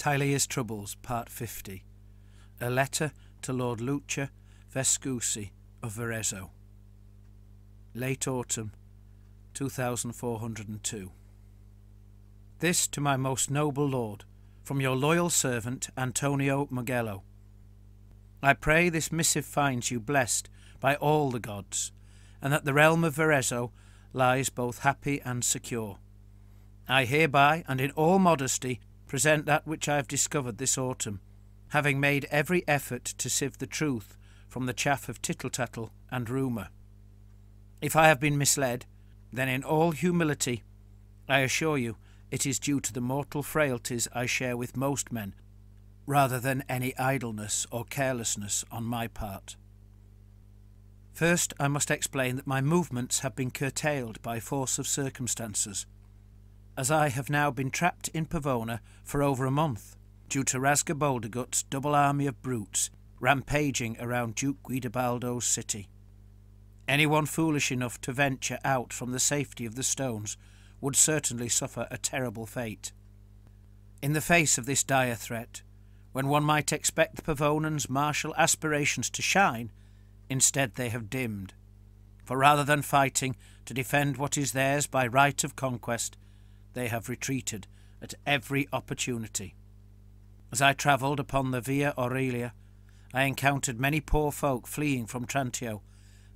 Tilea's Troubles, Part 50. A letter to Lord Lucca, Vescucci of Verezzo. Late autumn, 2402. This to my most noble lord, from your loyal servant Antonio Mugello. I pray this missive finds you blessed by all the gods, and that the realm of Verezzo lies both happy and secure. I hereby, and in all modesty, present that which I have discovered this autumn, having made every effort to sieve the truth from the chaff of tittle-tattle and rumour. If I have been misled, then in all humility I assure you it is due to the mortal frailties I share with most men, rather than any idleness or carelessness on my part. First, I must explain that my movements have been curtailed by force of circumstances, as I have now been trapped in Pavona for over a month, due to Rasga Boldegut's double army of brutes rampaging around Duke Guidobaldo's city. Anyone foolish enough to venture out from the safety of the stones would certainly suffer a terrible fate. In the face of this dire threat, when one might expect the Pavonans' martial aspirations to shine, instead they have dimmed, for rather than fighting to defend what is theirs by right of conquest, they have retreated at every opportunity. As I travelled upon the Via Aurelia, I encountered many poor folk fleeing from Trantio,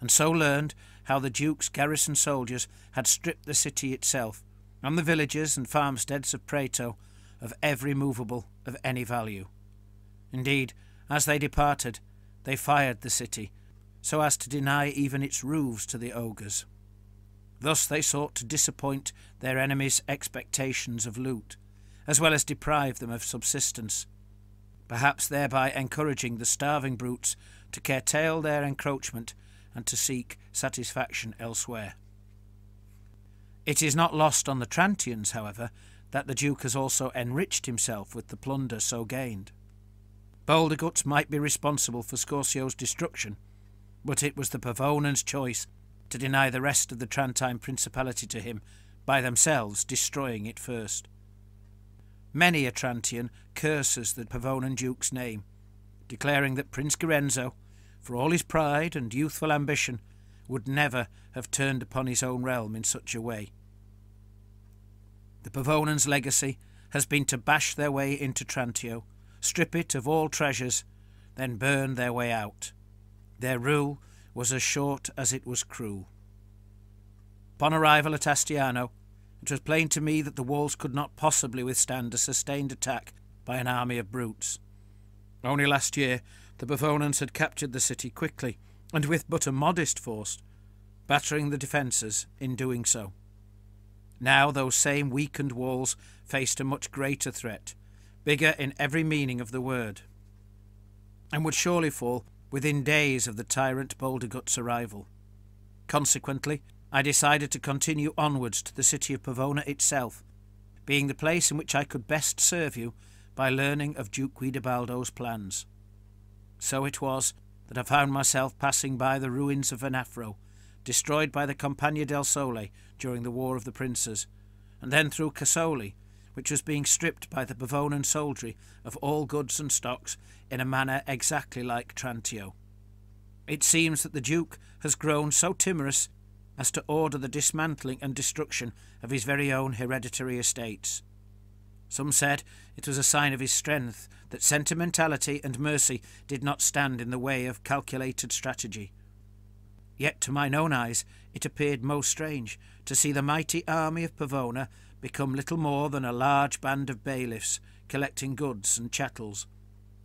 and so learned how the Duke's garrison soldiers had stripped the city itself, and the villages and farmsteads of Prato, of every movable of any value. Indeed, as they departed, they fired the city, so as to deny even its roofs to the ogres. Thus they sought to disappoint their enemies' expectations of loot, as well as deprive them of subsistence, perhaps thereby encouraging the starving brutes to curtail their encroachment and to seek satisfaction elsewhere. It is not lost on the Trantians, however, that the Duke has also enriched himself with the plunder so gained. Boldeguts might be responsible for Scorsio's destruction, but it was the Pavonans' choice to deny the rest of the Trantine principality to him, by themselves destroying it first. Many a Trantian curses the Pavonan Duke's name, declaring that Prince Verezzo, for all his pride and youthful ambition, would never have turned upon his own realm in such a way. The Pavonans' legacy has been to bash their way into Trantio, strip it of all treasures, then burn their way out. Their rule was as short as it was cruel. Upon arrival at Astiano, it was plain to me that the walls could not possibly withstand a sustained attack by an army of brutes. Only last year the Pavonans had captured the city quickly, and with but a modest force, battering the defences in doing so. Now those same weakened walls faced a much greater threat, bigger in every meaning of the word, and would surely fall within days of the tyrant Boldegut's arrival. Consequently, I decided to continue onwards to the city of Pavona itself, being the place in which I could best serve you by learning of Duke Guidobaldo's plans. So it was that I found myself passing by the ruins of Venafro, destroyed by the Compagnia del Sole during the War of the Princes, and then through Casoli, which was being stripped by the Pavonan soldiery of all goods and stocks in a manner exactly like Trantio. It seems that the Duke has grown so timorous as to order the dismantling and destruction of his very own hereditary estates. Some said it was a sign of his strength that sentimentality and mercy did not stand in the way of calculated strategy. Yet to mine own eyes it appeared most strange to see the mighty army of Pavona become little more than a large band of bailiffs collecting goods and chattels,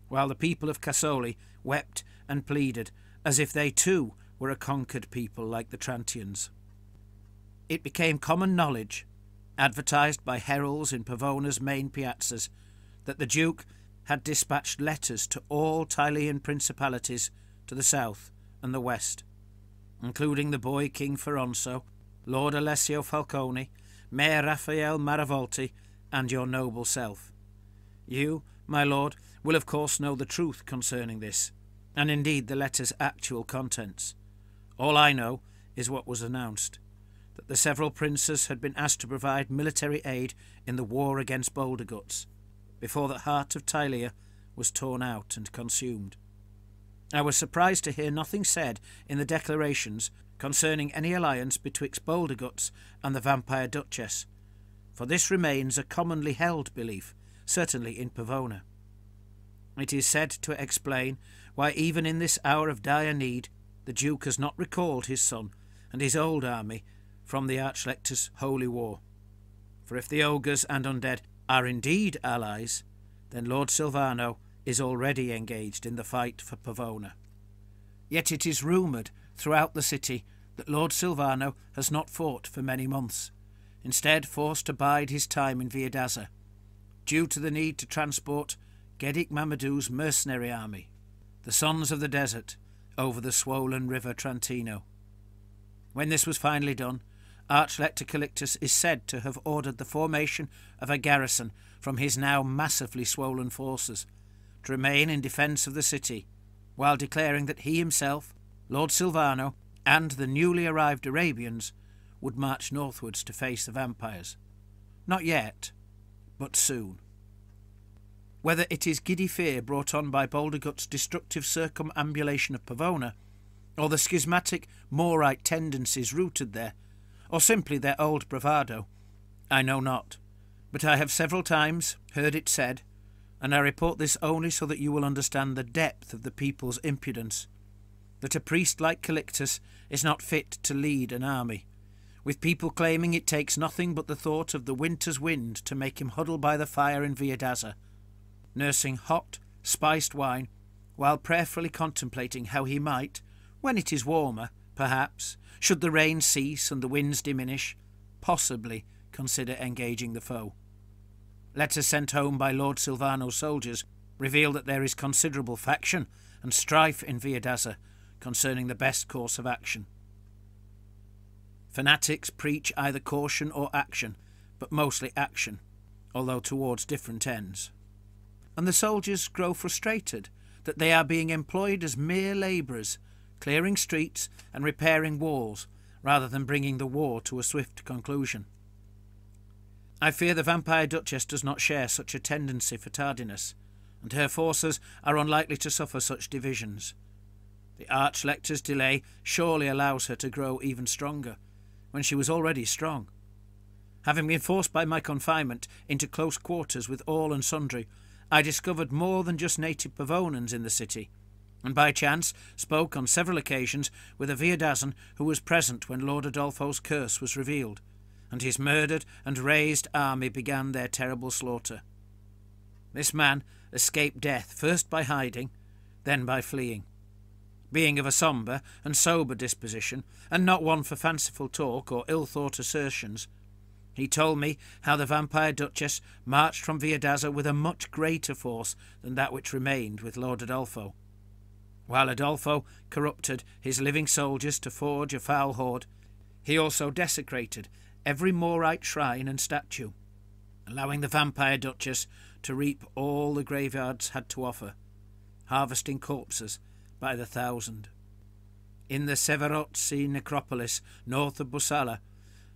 while the people of Casoli wept and pleaded as if they too were a conquered people like the Trantians. It became common knowledge, advertised by heralds in Pavona's main piazzas, that the Duke had dispatched letters to all Tilean principalities to the south and the west, including the boy King Ferronso, Lord Alessio Falcone, Mayor Raphael Maravolti, and your noble self. You, my lord, will of course know the truth concerning this, and indeed the letter's actual contents. All I know is what was announced, that the several princes had been asked to provide military aid in the war against Boldeguts, before the heart of Tilea was torn out and consumed. I was surprised to hear nothing said in the declarations concerning any alliance betwixt Boulderguts and the vampire duchess, for this remains a commonly held belief, certainly in Pavona. It is said to explain why even in this hour of dire need the Duke has not recalled his son and his old army from the Archlector's holy war. For if the ogres and undead are indeed allies, then Lord Silvano is already engaged in the fight for Pavona. Yet it is rumoured throughout the city that Lord Silvano has not fought for many months, instead forced to bide his time in Viadaza, due to the need to transport Gedik Mamadou's mercenary army, the Sons of the Desert, over the swollen river Trantino. When this was finally done, Archlector Callictus is said to have ordered the formation of a garrison from his now massively swollen forces to remain in defence of the city, while declaring that he himself, Lord Silvano, and the newly arrived Arabians would march northwards to face the vampires. Not yet, but soon. Whether it is giddy fear brought on by Bouldergut's destructive circumambulation of Pavona, or the schismatic Morite tendencies rooted there, or simply their old bravado, I know not, but I have several times heard it said, and I report this only so that you will understand the depth of the people's impudence, that a priest like Callictus is not fit to lead an army, with people claiming it takes nothing but the thought of the winter's wind to make him huddle by the fire in Viadaza, nursing hot, spiced wine, while prayerfully contemplating how he might, when it is warmer, perhaps, should the rain cease and the winds diminish, possibly consider engaging the foe. Letters sent home by Lord Silvano's soldiers reveal that there is considerable faction and strife in Viadaza concerning the best course of action. Fanatics preach either caution or action, but mostly action, although towards different ends. And the soldiers grow frustrated that they are being employed as mere labourers, clearing streets and repairing walls, rather than bringing the war to a swift conclusion. I fear the Vampire Duchess does not share such a tendency for tardiness, and her forces are unlikely to suffer such divisions. The Archlector's delay surely allows her to grow even stronger, when she was already strong. Having been forced by my confinement into close quarters with all and sundry, I discovered more than just native Pavonans in the city, and by chance spoke on several occasions with a Viadazan who was present when Lord Adolfo's curse was revealed, and his murdered and razed army began their terrible slaughter. This man escaped death first by hiding, then by fleeing. Being of a sombre and sober disposition, and not one for fanciful talk or ill-thought assertions, he told me how the Vampire Duchess marched from Viadaza with a much greater force than that which remained with Lord Adolfo. While Adolfo corrupted his living soldiers to forge a foul horde, he also desecrated every Morite shrine and statue, allowing the Vampire Duchess to reap all the graveyards had to offer, harvesting corpses by the thousand. In the Severozzi necropolis north of Bussala,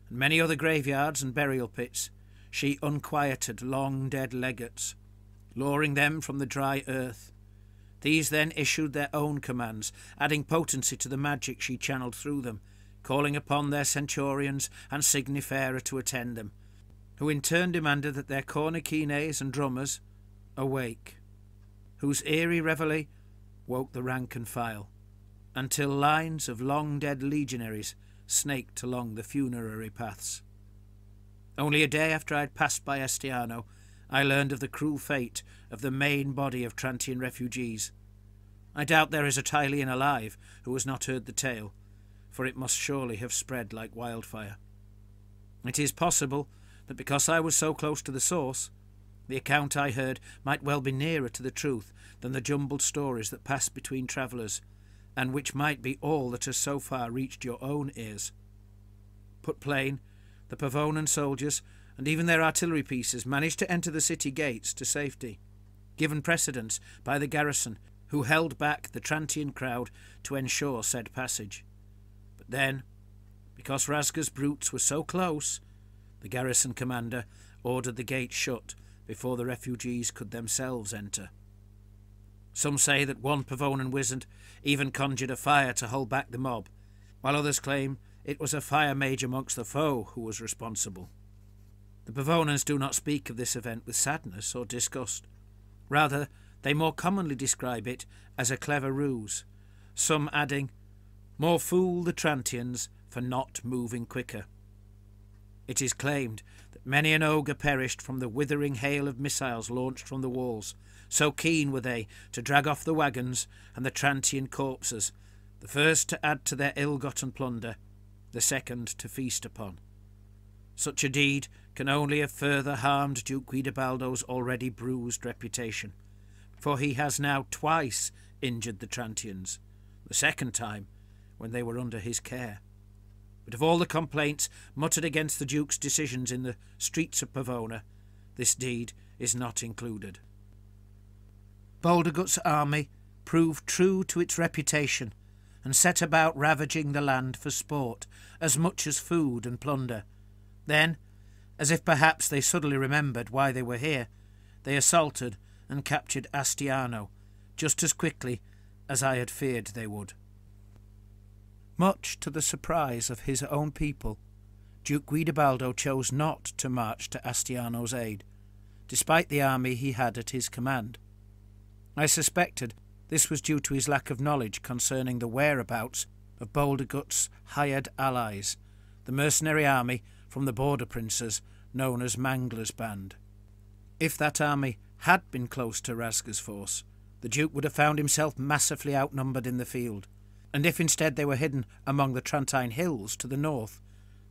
and many other graveyards and burial pits, she unquieted long-dead legates, luring them from the dry earth. These then issued their own commands, adding potency to the magic she channeled through them, calling upon their centurions and signifera to attend them, who in turn demanded that their cornicines and drummers awake, whose eerie reveille woke the rank and file, until lines of long-dead legionaries snaked along the funerary paths. Only a day after I had passed by Estiano, I learned of the cruel fate of the main body of Trantian refugees. I doubt there is a Tilean alive who has not heard the tale, for it must surely have spread like wildfire. It is possible that because I was so close to the source, the account I heard might well be nearer to the truth than the jumbled stories that pass between travellers, and which might be all that has so far reached your own ears. Put plain, the Pavonan soldiers and even their artillery pieces managed to enter the city gates to safety, given precedence by the garrison, who held back the Trantian crowd to ensure said passage. But then, because Razga's brutes were so close, the garrison commander ordered the gates shut before the refugees could themselves enter. Some say that one Pavonan wizard even conjured a fire to hold back the mob, while others claim it was a fire mage amongst the foe who was responsible. The Pavonans do not speak of this event with sadness or disgust. Rather, they more commonly describe it as a clever ruse, some adding, "More fool the Trantians for not moving quicker." It is claimed that many an ogre perished from the withering hail of missiles launched from the walls, so keen were they to drag off the waggons and the Trantian corpses, the first to add to their ill-gotten plunder, the second to feast upon. Such a deed can only have further harmed Duke Guidobaldo's already bruised reputation, for he has now twice injured the Trantians, the second time when they were under his care. But of all the complaints muttered against the Duke's decisions in the streets of Pavona, this deed is not included. Boldegut's army proved true to its reputation and set about ravaging the land for sport as much as food and plunder. Then, as if perhaps they suddenly remembered why they were here, they assaulted and captured Astiano just as quickly as I had feared they would. Much to the surprise of his own people, Duke Guidobaldo chose not to march to Astiano's aid, despite the army he had at his command. I suspected this was due to his lack of knowledge concerning the whereabouts of Boldegut's hired allies, the mercenary army from the border princes known as Mangler's Band. If that army had been close to Rasga's force, the Duke would have found himself massively outnumbered in the field, and if instead they were hidden among the Trentine hills to the north,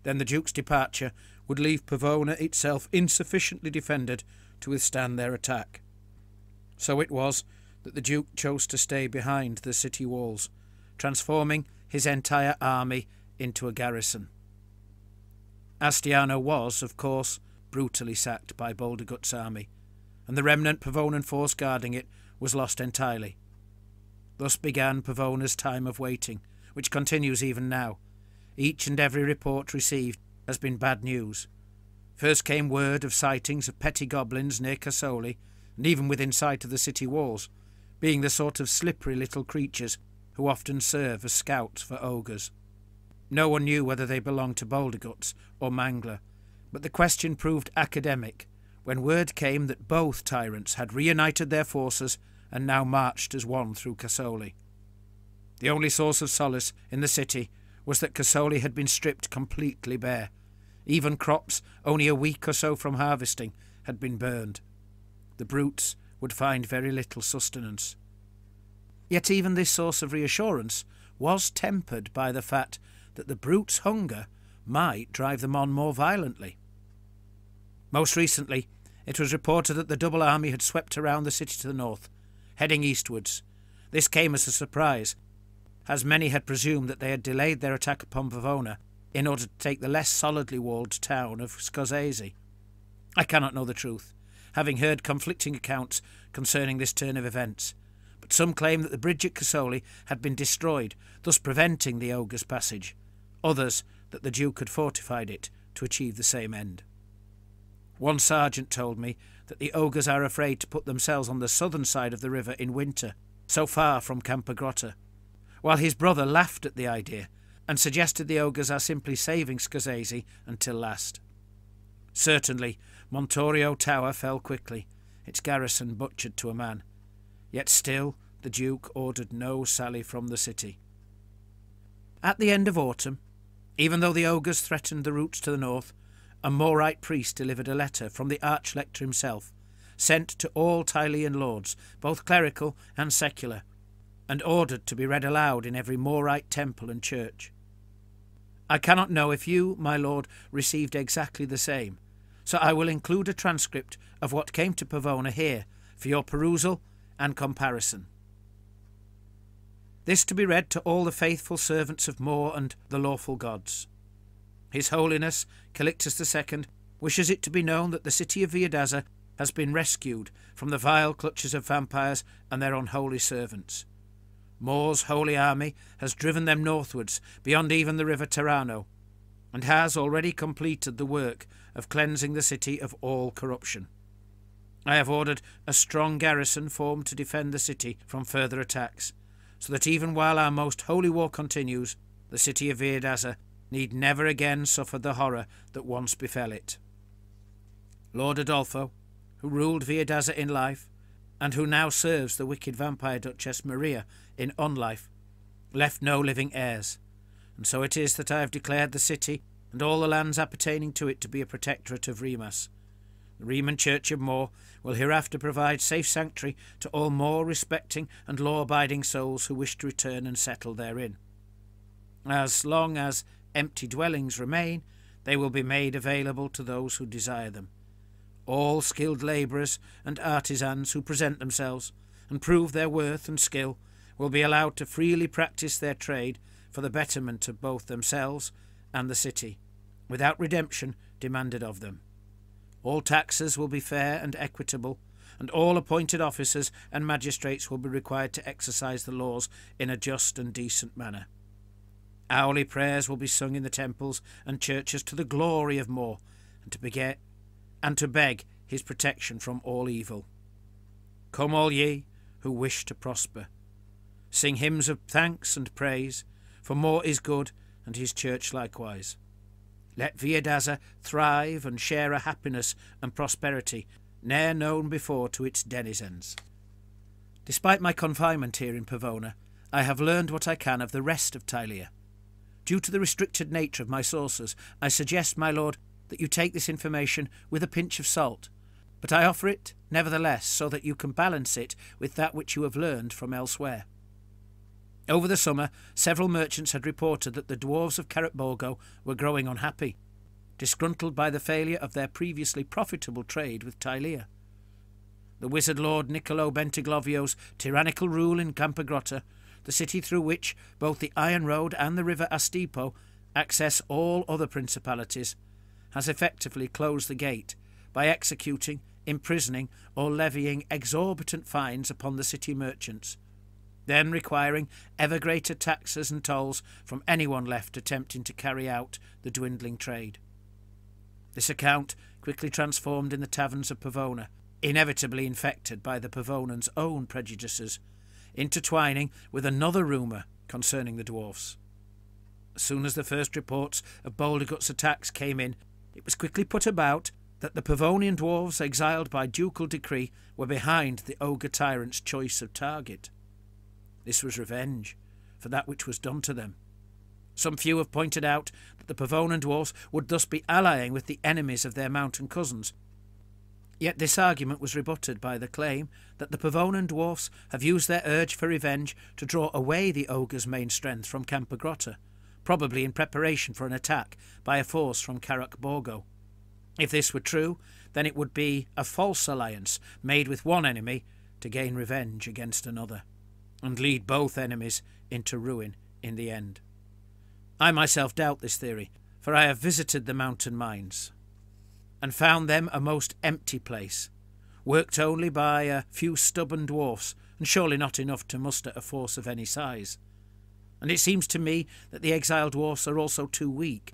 then the Duke's departure would leave Pavona itself insufficiently defended to withstand their attack. So it was that the Duke chose to stay behind the city walls, transforming his entire army into a garrison. Astiano was, of course, brutally sacked by Boldegut's army, and the remnant Pavonan force guarding it was lost entirely. Thus began Pavona's time of waiting, which continues even now. Each and every report received has been bad news. First came word of sightings of petty goblins near Casoli, and even within sight of the city walls, being the sort of slippery little creatures who often serve as scouts for ogres. No one knew whether they belonged to Boldeguts or Mangler, but the question proved academic when word came that both tyrants had reunited their forces and now marched as one through Casoli. The only source of solace in the city was that Casoli had been stripped completely bare. Even crops only a week or so from harvesting had been burned. The brutes would find very little sustenance. Yet even this source of reassurance was tempered by the fact that the brutes' hunger might drive them on more violently. Most recently, it was reported that the double army had swept around the city to the north, heading eastwards. This came as a surprise, as many had presumed that they had delayed their attack upon Pavona in order to take the less solidly walled town of Scorsese. I cannot know the truth, having heard conflicting accounts concerning this turn of events, but some claim that the bridge at Casoli had been destroyed, thus preventing the ogre's passage. Others that the Duke had fortified it to achieve the same end. One sergeant told me that the ogres are afraid to put themselves on the southern side of the river in winter, so far from Campagrotta, while his brother laughed at the idea and suggested the ogres are simply saving Scorsese until last. Certainly, Montorio Tower fell quickly, its garrison butchered to a man. Yet still the Duke ordered no sally from the city. At the end of autumn, even though the ogres threatened the routes to the north, a Morite priest delivered a letter from the Archlector himself, sent to all Tilean lords, both clerical and secular, and ordered to be read aloud in every Morite temple and church. I cannot know if you, my lord, received exactly the same, so I will include a transcript of what came to Pavona here for your perusal and comparison. This to be read to all the faithful servants of Mor and the lawful gods. His Holiness, Calixtus II, wishes it to be known that the city of Viadaza has been rescued from the vile clutches of vampires and their unholy servants. Mor's holy army has driven them northwards beyond even the river Terrano, and has already completed the work of cleansing the city of all corruption. I have ordered a strong garrison formed to defend the city from further attacks, so that even while our most holy war continues, the city of Viadaza need never again suffer the horror that once befell it. Lord Adolfo, who ruled Viadaza in life, and who now serves the wicked vampire Duchess Maria in unlife, left no living heirs, and so it is that I have declared the city and all the lands appertaining to it to be a protectorate of Remus. The Riemann Church of Moor will hereafter provide safe sanctuary to all more respecting and law-abiding souls who wish to return and settle therein. As long as empty dwellings remain, they will be made available to those who desire them. All skilled labourers and artisans who present themselves and prove their worth and skill will be allowed to freely practice their trade for the betterment of both themselves and the city, without redemption demanded of them. All taxes will be fair and equitable, and all appointed officers and magistrates will be required to exercise the laws in a just and decent manner. Hourly prayers will be sung in the temples and churches to the glory of Moor, and to beg his protection from all evil. Come all ye who wish to prosper. Sing hymns of thanks and praise, for Moor is good, and his church likewise. Let Viadaza thrive and share a happiness and prosperity ne'er known before to its denizens. Despite my confinement here in Pavona, I have learned what I can of the rest of Tilea. Due to the restricted nature of my sources, I suggest, my lord, that you take this information with a pinch of salt, but I offer it, nevertheless, so that you can balance it with that which you have learned from elsewhere. Over the summer, several merchants had reported that the dwarves of Carrotborgo were growing unhappy, disgruntled by the failure of their previously profitable trade with Tilea. The wizard Lord Niccolo Bentiglovio's tyrannical rule in Campagrotta, the city through which both the Iron Road and the river Astipo access all other principalities, has effectively closed the gate by executing, imprisoning, or levying exorbitant fines upon the city merchants, then requiring ever greater taxes and tolls from anyone left attempting to carry out the dwindling trade. This account quickly transformed in the taverns of Pavona, inevitably infected by the Pavonans' own prejudices, intertwining with another rumour concerning the dwarfs. As soon as the first reports of Boldegut's attacks came in, it was quickly put about that the Pavonian dwarves exiled by ducal decree were behind the ogre tyrant's choice of target. This was revenge for that which was done to them. Some few have pointed out that the Pavonan dwarfs would thus be allying with the enemies of their mountain cousins. Yet this argument was rebutted by the claim that the Pavonan dwarfs have used their urge for revenge to draw away the ogre's main strength from Campagrotta, probably in preparation for an attack by a force from Carrotborgo. If this were true, then it would be a false alliance made with one enemy to gain revenge against another, and lead both enemies into ruin in the end. I myself doubt this theory, for I have visited the mountain mines, and found them a most empty place, worked only by a few stubborn dwarfs, and surely not enough to muster a force of any size. And it seems to me that the exiled dwarfs are also too weak,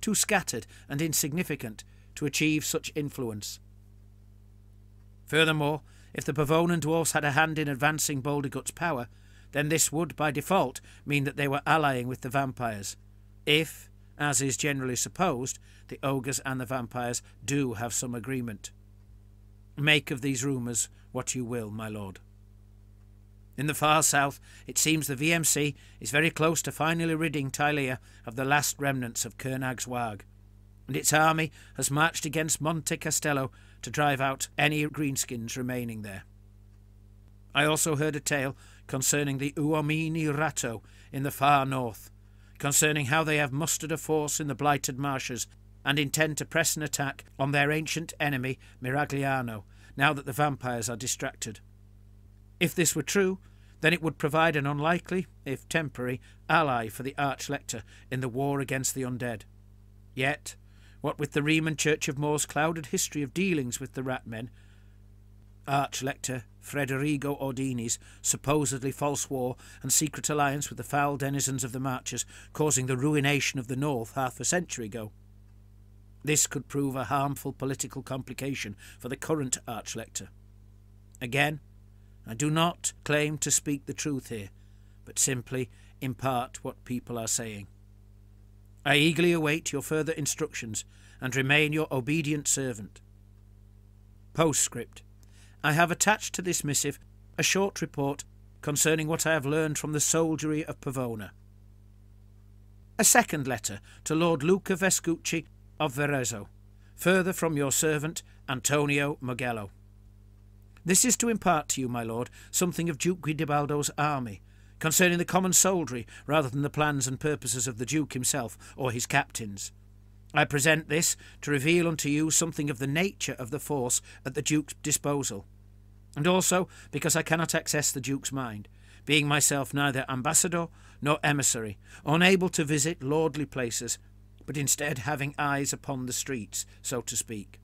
too scattered and insignificant to achieve such influence. Furthermore, if the Pavonan dwarfs had a hand in advancing Boldegut's power, then this would, by default, mean that they were allying with the vampires, if, as is generally supposed, the ogres and the vampires do have some agreement. Make of these rumours what you will, my lord. In the far south, it seems the VMC is very close to finally ridding Tilea of the last remnants of Cernag's Wag, and its army has marched against Monte Castello to drive out any greenskins remaining there. I also heard a tale concerning the Uomini Ratto in the far north, concerning how they have mustered a force in the blighted marshes and intend to press an attack on their ancient enemy Miragliano, now that the vampires are distracted. If this were true, then it would provide an unlikely, if temporary, ally for the Archlector in the war against the undead. Yet, what with the Riemann Church of Moor's clouded history of dealings with the Ratmen, Archlector Federigo Ordini's supposedly false war and secret alliance with the foul denizens of the Marches causing the ruination of the north half a century ago, This could prove a harmful political complication for the current Archlector. Again, I do not claim to speak the truth here, but simply impart what people are saying. I eagerly await your further instructions and remain your obedient servant. Postscript. I have attached to this missive a short report concerning what I have learned from the soldiery of Pavona. A second letter to Lord Lucca Vescucci of Verezzo, further from your servant Antonio Mugello. This is to impart to you, my lord, something of Duke Guidibaldo's army, concerning the common soldiery rather than the plans and purposes of the Duke himself or his captains. I present this to reveal unto you something of the nature of the force at the Duke's disposal, and also because I cannot access the Duke's mind, being myself neither ambassador nor emissary, unable to visit lordly places, but instead having eyes upon the streets, so to speak.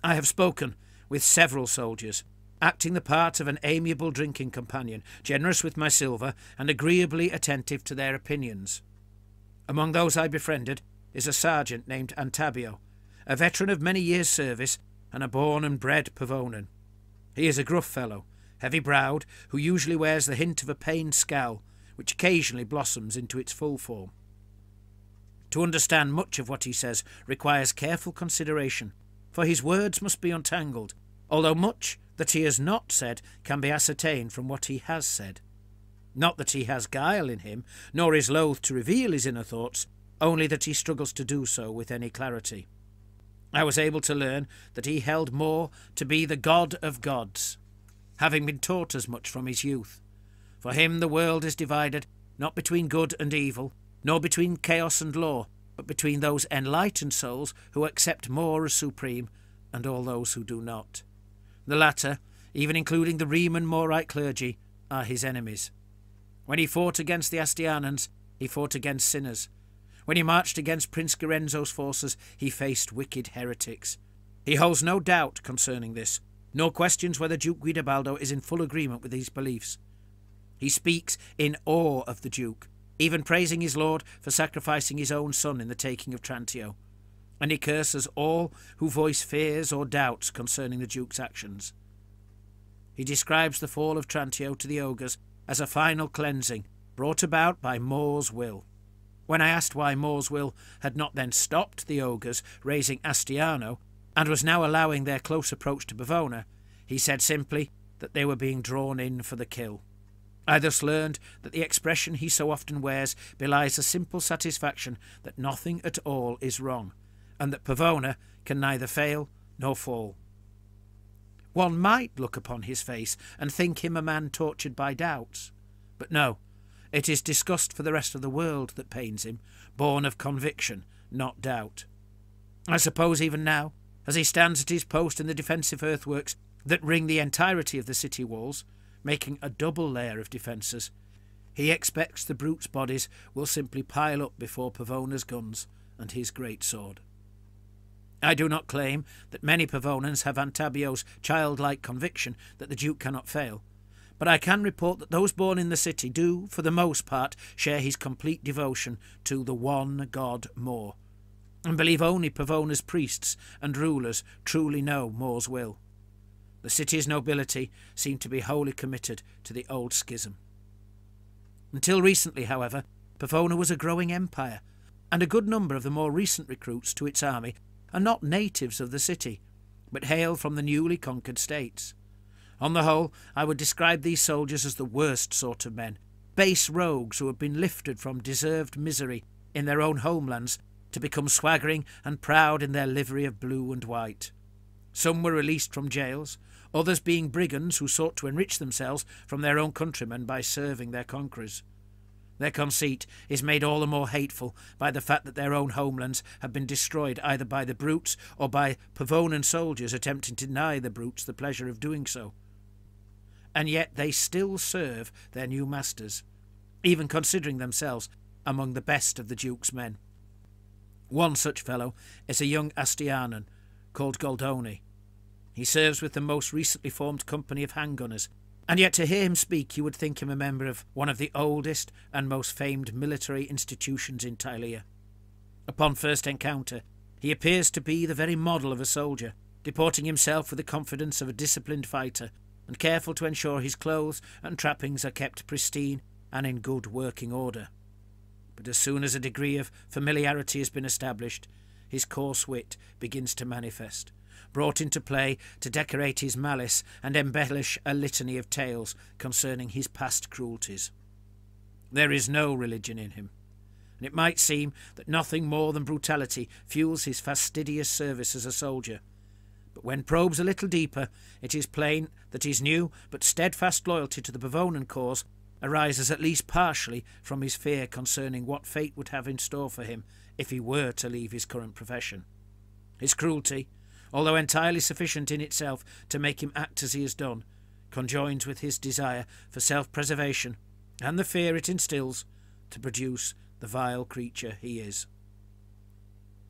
I have spoken with several soldiers, acting the part of an amiable drinking companion, generous with my silver, and agreeably attentive to their opinions. Among those I befriended is a sergeant named Antabio, a veteran of many years' service, and a born and bred Pavonan. He is a gruff fellow, heavy-browed, who usually wears the hint of a pained scowl, which occasionally blossoms into its full form. To understand much of what he says requires careful consideration, for his words must be untangled, although much that he has not said can be ascertained from what he has said. Not that he has guile in him, nor is loath to reveal his inner thoughts, only that he struggles to do so with any clarity. I was able to learn that he held more to be the God of gods, having been taught as much from his youth. For him the world is divided not between good and evil, nor between chaos and law, but between those enlightened souls who accept more as supreme, and all those who do not. The latter, even including the Riemann Morite clergy, are his enemies. When he fought against the Astianans, he fought against sinners. When he marched against Prince Lorenzo's forces, he faced wicked heretics. He holds no doubt concerning this, nor questions whether Duke Guidibaldo is in full agreement with these beliefs. He speaks in awe of the Duke, even praising his lord for sacrificing his own son in the taking of Trantio, and he curses all who voice fears or doubts concerning the Duke's actions. He describes the fall of Trantio to the ogres as a final cleansing brought about by More's will. When I asked why More's will had not then stopped the ogres raising Astiano, and was now allowing their close approach to Pavona, he said simply that they were being drawn in for the kill. I thus learned that the expression he so often wears belies a simple satisfaction that nothing at all is wrong, and that Pavona can neither fail nor fall. One might look upon his face and think him a man tortured by doubts, but no, it is disgust for the rest of the world that pains him, born of conviction, not doubt. I suppose even now, as he stands at his post in the defensive earthworks that ring the entirety of the city walls, making a double layer of defences, he expects the brutes' bodies will simply pile up before Pavona's guns and his great sword. I do not claim that many Pavonans have Antabio's childlike conviction that the Duke cannot fail, but I can report that those born in the city do, for the most part, share his complete devotion to the one God More, and believe only Pavona's priests and rulers truly know More's will. The city's nobility seem to be wholly committed to the old schism. Until recently, however, Pavona was a growing empire, and a good number of the more recent recruits to its army are not natives of the city, but hail from the newly conquered states. On the whole, I would describe these soldiers as the worst sort of men, base rogues who have been lifted from deserved misery in their own homelands to become swaggering and proud in their livery of blue and white. Some were released from jails, others being brigands who sought to enrich themselves from their own countrymen by serving their conquerors. Their conceit is made all the more hateful by the fact that their own homelands have been destroyed either by the brutes or by Pavonan soldiers attempting to deny the brutes the pleasure of doing so. And yet they still serve their new masters, even considering themselves among the best of the Duke's men. One such fellow is a young Astianan called Goldoni. He serves with the most recently formed company of handgunners, and yet to hear him speak you would think him a member of one of the oldest and most famed military institutions in Tilea. Upon first encounter, He appears to be the very model of a soldier, deporting himself with the confidence of a disciplined fighter, and careful to ensure his clothes and trappings are kept pristine and in good working order. But as soon as a degree of familiarity has been established, his coarse wit begins to manifest, brought into play to decorate his malice and embellish a litany of tales concerning his past cruelties. There is no religion in him, and it might seem that nothing more than brutality fuels his fastidious service as a soldier. But when probes a little deeper, it is plain that his new but steadfast loyalty to the Pavonan cause arises at least partially from his fear concerning what fate would have in store for him if he were to leave his current profession. His cruelty, although entirely sufficient in itself to make him act as he has done, conjoins with his desire for self-preservation and the fear it instills to produce the vile creature he is.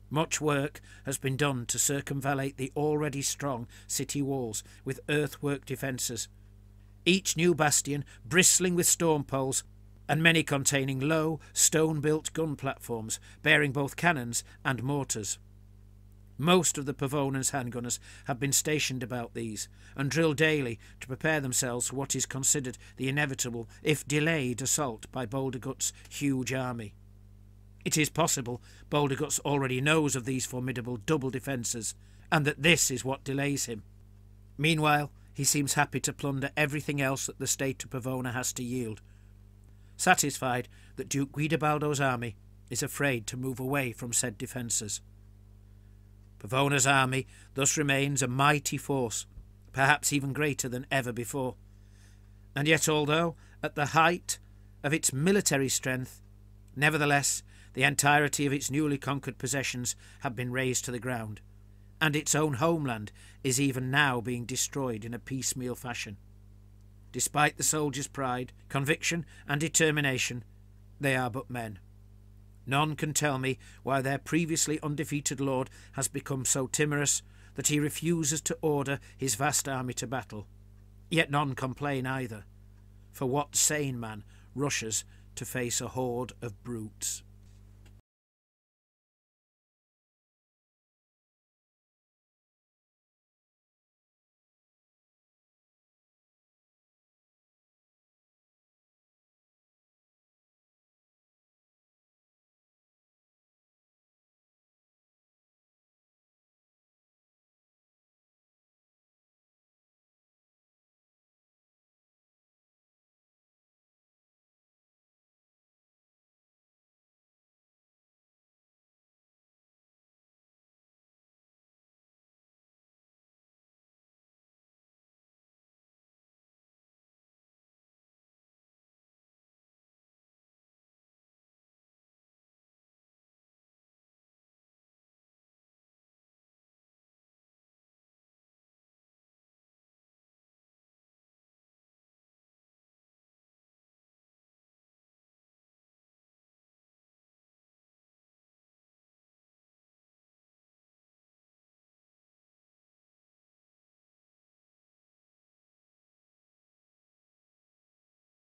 Much work has been done to circumvallate the already strong city walls with earthwork defences, each new bastion bristling with storm poles, and many containing low, stone-built gun platforms bearing both cannons and mortars. Most of the Pavonans' handgunners have been stationed about these, and drill daily to prepare themselves for what is considered the inevitable, if delayed, assault by Boldegut's huge army. It is possible Boldeguts already knows of these formidable double defences, and that this is what delays him. Meanwhile, he seems happy to plunder everything else that the state of Pavona has to yield, satisfied that Duke Guidobaldo's army is afraid to move away from said defences. Pavona's army thus remains a mighty force, perhaps even greater than ever before, and yet although at the height of its military strength, nevertheless the entirety of its newly conquered possessions have been razed to the ground, and its own homeland is even now being destroyed in a piecemeal fashion. Despite the soldiers' pride, conviction, and determination, they are but men. None can tell me why their previously undefeated lord has become so timorous that he refuses to order his vast army to battle. Yet none complain either, for what sane man rushes to face a horde of brutes?